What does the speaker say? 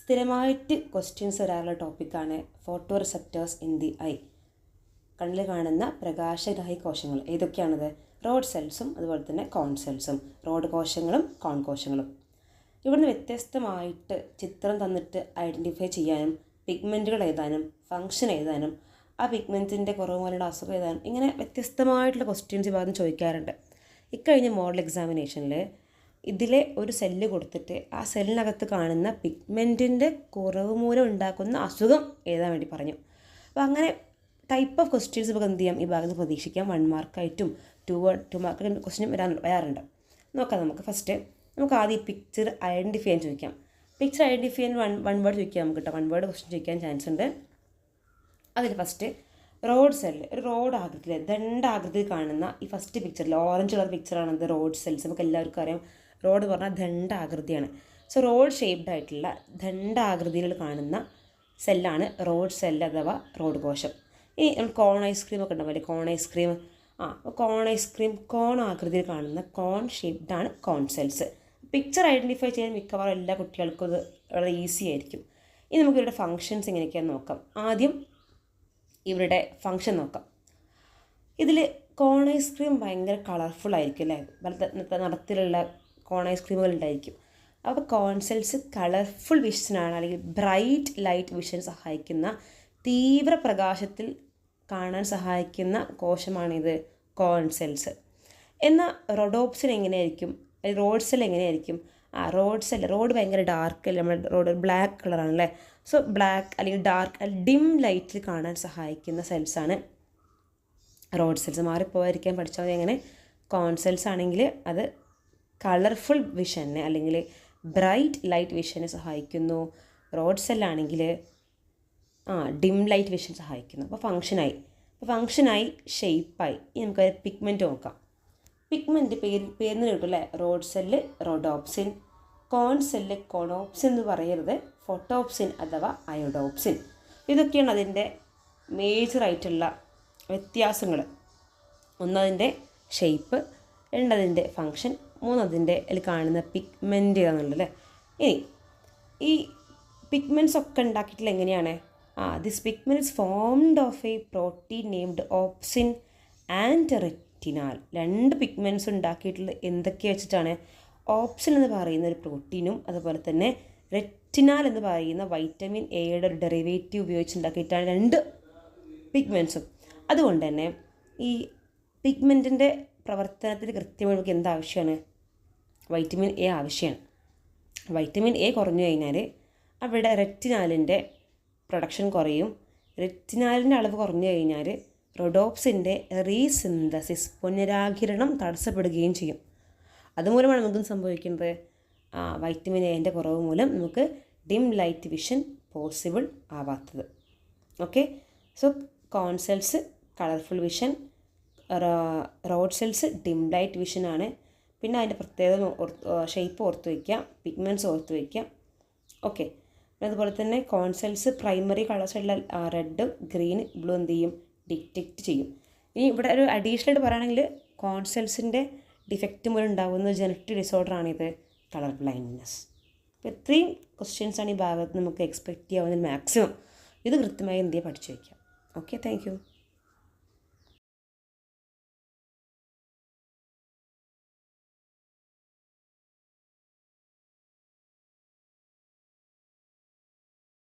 സ്ഥിരമായിട്ട് ക്വസ്റ്റ്യൻസ് വരാറുള്ള ടോപ്പിക്കാണ് photo receptors in the I. കണ്ണിൽ കാണുന്ന പ്രകാശഗ്രാഹി കോശങ്ങൾ ഏതൊക്കെയാണത്? റോഡ് സെൽസും അതുപോലെ തന്നെ കോൺ സെൽസും. റോഡ് കോശങ്ങളും കോൺ കോശങ്ങളും. ഇവിടുന്ന് വ്യത്യസ്തമായിട്ട് ചിത്രം തന്നിട്ട് ഐഡൻറ്റിഫൈ ചെയ്യാനും പിഗ്മെൻറ്റുകൾ എഴുതാനും ഫംഗ്ഷൻ എഴുതാനും ആ പിഗ്മെൻറ്റിൻ്റെ കുറവ് മൂലമുള്ള അസുഖം എഴുതാനും ഇങ്ങനെ വ്യത്യസ്തമായിട്ടുള്ള ക്വസ്റ്റ്യൻസ് ഭാഗത്ത് ചോദിക്കാറുണ്ട്. ഇക്കഴിഞ്ഞ മോഡൽ എക്സാമിനേഷനിൽ ഇതിലെ ഒരു സെല്ല് കൊടുത്തിട്ട് ആ സെല്ലിനകത്ത് കാണുന്ന പിഗ്മെൻറ്റിൻ്റെ കുറവ് മൂലം ഉണ്ടാക്കുന്ന അസുഖം എഴുതാൻ വേണ്ടി പറഞ്ഞു. അപ്പോൾ അങ്ങനെ ടൈപ്പ് ഓഫ് ക്വസ്റ്റ്യൻസ് നമുക്ക് എന്ത് ചെയ്യാം, ഈ ഭാഗത്ത് പ്രതീക്ഷിക്കാം. 1 മാർക്കായിട്ടും 2 മാർക്ക് ക്വസ്റ്റ്യൻ വരാറുണ്ട്. നോക്കാം നമുക്ക്. ഫസ്റ്റ് നമുക്ക് ആദ്യം പിക്ചർ ഐഡൻറ്റിഫൈ ചെയ്യാൻ ചോദിക്കാം. പിക്ചർ ഐഡൻറ്റിഫൈ ചെയ്യാൻ വൺ വേർഡ് ചോദിക്കാം നമുക്ക് കേട്ടോ. 1 വേർഡ് ക്വസ്റ്റ്യൻ ചോദിക്കാൻ ചാൻസ് ഉണ്ട്. അതിൽ ഫസ്റ്റ് റോഡ് സെല്ല്, ഒരു റോഡ് ആകൃതിയിൽ ദണ്ഡാകൃതിയിൽ കാണുന്ന ഈ ഫസ്റ്റ് പിക്ചറിൽ ഓറഞ്ച് കളർ പിക്ചറാണത് റോഡ് സെൽസ്. നമുക്ക് എല്ലാവർക്കും അറിയാം റോഡ് പറഞ്ഞാൽ ദണ്ഡാകൃതിയാണ്. സോ റോഡ് ഷേപ്ഡ് ആയിട്ടുള്ള ദണ്ഡാകൃതിയിൽ കാണുന്ന സെല്ലാണ് റോഡ് സെല്ല് അഥവാ റോഡ് കോശം. ഇനി നമ്മൾ കോൺ ഐസ്ക്രീം ഒക്കെ ഉണ്ടാവില്ലേ, കോൺ ഐസ്ക്രീം. അപ്പോൾ കോൺ ഐസ്ക്രീം കോൺ ആകൃതിയിൽ കാണുന്ന കോൺ ഷേപ്ഡാണ് കോൺ സെൽസ്. പിക്ചർ ഐഡൻറ്റിഫൈ ചെയ്യാൻ മിക്കവാറും എല്ലാ കുട്ടികൾക്കും ഇത് വളരെ ഈസി ആയിരിക്കും. ഇനി നമുക്ക് ഇവരുടെ ഫങ്ഷൻസ് എങ്ങനെയൊക്കെയാണെന്ന് നോക്കാം. ആദ്യം ഇവരുടെ ഫങ്ഷൻ നോക്കാം. ഇതിൽ കോൺ ഐസ്ക്രീം ഭയങ്കര കളർഫുൾ ആയിരിക്കും അല്ലേ, പല നിറത്തിലുള്ള കോൺ ഐസ്ക്രീമുകൾ ഉണ്ടായിരിക്കും. അപ്പോൾ കോൺ സെൽസ് കളർഫുൾ വിഷനാണ്, അല്ലെങ്കിൽ ബ്രൈറ്റ് ലൈറ്റ് വിഷൻ സഹായിക്കുന്ന തീവ്ര പ്രകാശത്തിൽ കാണാൻ സഹായിക്കുന്ന കോശമാണിത് കോൺ സെൽസ്. എന്നാൽ റോഡോപ്സിൻ എങ്ങനെയായിരിക്കും, റോഡ് സെൽ എങ്ങനെയായിരിക്കും? റോഡ് ഭയങ്കര ഡാർക്ക് അല്ലേ, നമ്മുടെ റോഡ് ബ്ലാക്ക് കളറാണല്ലേ. സോ ബ്ലാക്ക് അല്ലെങ്കിൽ ഡാർക്ക് ഡിം ലൈറ്റിൽ കാണാൻ സഹായിക്കുന്ന സെൽസാണ് റോഡ് സെൽസ്. മാറിപ്പോയിരിക്കാൻ പഠിച്ചാൽ മതി. അങ്ങനെ കോൺ സെൽസ് ആണെങ്കിൽ അത് കളർഫുൾ വിഷനെ അല്ലെങ്കിൽ ബ്രൈറ്റ് ലൈറ്റ് വിഷനെ സഹായിക്കുന്നു. റോഡ് സെല്ലാണെങ്കിൽ ഡിം ലൈറ്റ് വിഷൻ സഹായിക്കുന്നു. അപ്പോൾ ഫങ്ഷനായി ഷേപ്പായി. ഇനി നമുക്ക് പിഗ്മെൻറ്റ് നോക്കാം. പിഗ്മെൻറ്റ് പേരിന് കിട്ടും അല്ലേ, റോഡ് സെല്ല് റോഡോപ്സിൻ, കോൺ സെല്ല് കോണോപ്സിൻ എന്ന് പറയരുത്, ഫോട്ടോപ്സിൻ അഥവാ അയോഡോപ്സിൻ. ഇതൊക്കെയാണ് അതിൻ്റെ മേജറായിട്ടുള്ള വ്യത്യാസങ്ങൾ. ഒന്നതിൻ്റെ ഷേപ്പ്, രണ്ടതിൻ്റെ ഫങ്ഷൻ, മൂന്നതിൻ്റെ അതിൽ കാണുന്ന പിഗ്മെൻറ്റ് എന്നുള്ളതല്ലേ. ഇനി ഈ പിഗ്മെൻറ്റ്സ് ഒക്കെ ഉണ്ടാക്കിയിട്ടുള്ള എങ്ങനെയാണ്? This pigment is formed of A protein named opsin and retinal. 2 pigments ഉണ്ടാക്കിയിട്ടുള്ള എന്തൊക്കെ വെച്ചിട്ടാണ്? ഓപ്സിൻ എന്ന് പറയുന്ന ഒരു പ്രോട്ടീനും അതുപോലെ തന്നെ റെറ്റിനാൽ എന്ന് പറയുന്ന വൈറ്റമിൻ എയുടെ ഒരു ഡെറിവേറ്റീവ് ഉപയോഗിച്ചുണ്ടാക്കിയിട്ടാണ് 2 പിഗ്മെൻറ്റ്സും. അതുകൊണ്ട് തന്നെ ഈ പിഗ്മെൻറ്റിൻ്റെ പ്രവർത്തനത്തിൽ കൃത്യമായി നമുക്ക് എന്താവശ്യമാണ്? വൈറ്റമിൻ എ ആവശ്യമാണ്. വൈറ്റമിൻ എ കുറഞ്ഞു കഴിഞ്ഞാൽ അവിടെ റെറ്റിനാലിൻ്റെ പ്രൊഡക്ഷൻ കുറയും. റെറ്റിനാലിൻ്റെ അളവ് കുറഞ്ഞു കഴിഞ്ഞാൽ റോഡോപ്സിൻ്റെ റീസിന്തസിസ് പുനരാകിരണം തടസ്സപ്പെടുകയും ചെയ്യും. അതുമൂലമാണ് നമുക്ക് സംഭവിക്കുന്നത്, വൈറ്റമിൻ എൻ്റെ കുറവ് മൂലം നമുക്ക് ഡിം ലൈറ്റ് വിഷൻ പോസിബിൾ ആവാത്തത്. Okay, so cone cells colourful vision, road cells dim light വിഷനാണ്. പിന്നെ അതിൻ്റെ പ്രത്യേകത ഷേപ്പ് ഓർത്ത് വയ്ക്കുക, പിഗ്മെൻറ്റ്സ് ഓർത്ത് വയ്ക്കുക. ഓക്കെ, അതുപോലെ തന്നെ കോൺ സെൽസ് പ്രൈമറി കളേഴ്സായിട്ടുള്ള റെഡ് ഗ്രീൻ ബ്ലൂ എന്ത് ചെയ്യും? ഡിറ്റക്റ്റ് ചെയ്യും. ഇനി ഇവിടെ ഒരു അഡീഷണൽ ആയിട്ട് പറയുകയാണെങ്കിൽ കോൺ സെൽസിൻ്റെ ഡിഫക്റ്റ് മൂലം ഉണ്ടാകുന്ന ജനറ്റിക് ഡിസോർഡറാണിത് കളർ ബ്ലൈൻഡ്നെസ്. അപ്പോൾ ഇത്രയും ക്വസ്റ്റ്യൻസാണ് ഈ ഭാഗത്ത് നമുക്ക് എക്സ്പെക്റ്റ് ചെയ്യാവുന്ന മാക്സിമം. ഇത് കൃത്യമായി എന്ത് ചെയ്യുക, പഠിച്ചു വയ്ക്കുക. Okay, thank you.